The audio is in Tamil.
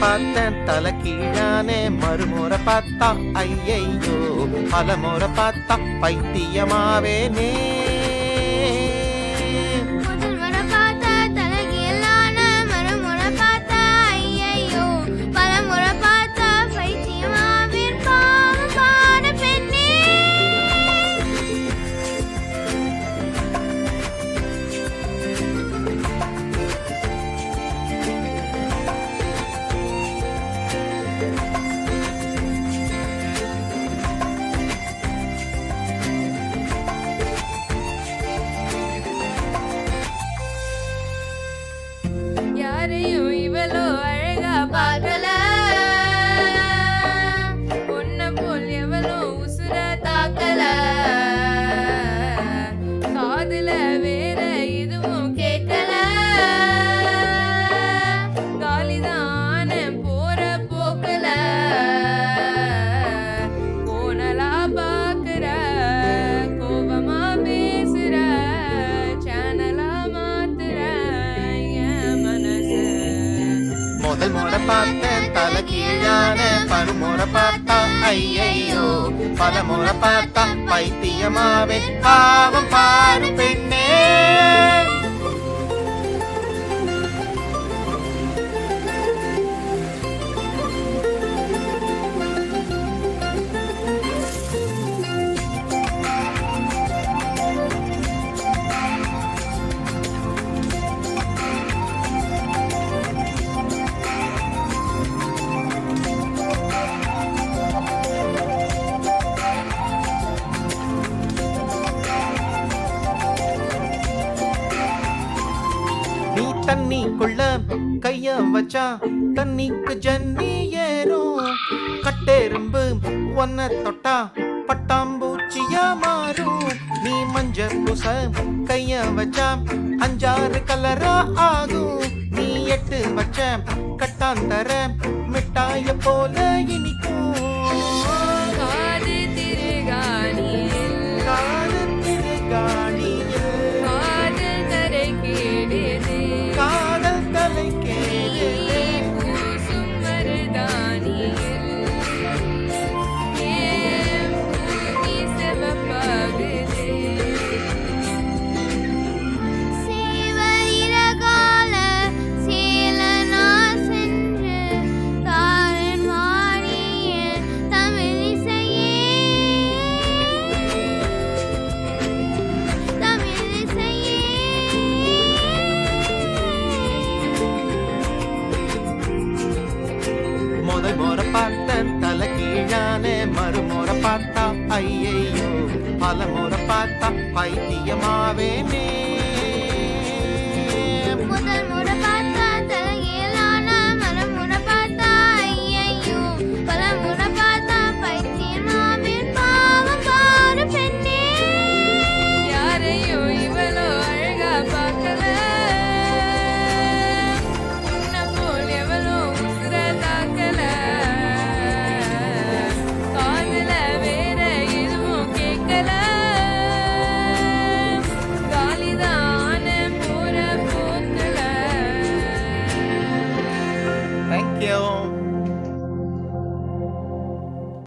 பார்த்தேன் தலை கீழானே மறுமுறை பார்த்தா ஐயையோ பலமுறை பார்த்தா பைத்தியமாவேனே யாரையும் இவளோ அழகா பார்க்கல பொண்ண போல் எவளோ உசுர தாக்கல காதுல வேற எதுவும் கேட்கல காலிதான போற போக்கல கோணலா பாக்குற கோபமா பேசுற சேனலா மாத்துற முதல் முறை பார்த்தேன் தலை கீழான பருமுறை பார்த்தா ஐயையோ பலமுறை பார்த்தா பைத்தியமாவே பாவம் பாரு பெண்ணே நீ தண்ணிக்குள்ள கைய வச்சா தண்ணிக்கு ஜன்னி ஏறும் கட்டெரும்பு ஒன்ன தொட்டா பட்டாம்பூச்சியா மாறும் நீ மஞ்ச பூச கைய வச்சா 5-6 கலரா ஆகும் நீ 8 வச்ச கட்டாந்தர மிட்டாய போல இனிக்கும் காது திருகாணியில் காதல் திருகாணியில் காதல் தரை கேடுது காதல் தலை கேடுதே பூசும் மருதாணியில் ஏன் பூமி செவப்பாகுது சேவலிரகால சேலனா சென்று தாரன் வாணிய தமிழிசையே முதல் முறை பார்த்தேன் தலை கீழானே மறுமுறை பார்த்தா ஐயையோ பலமுறை பார்த்தா பைத்தியமாவேனே முதல்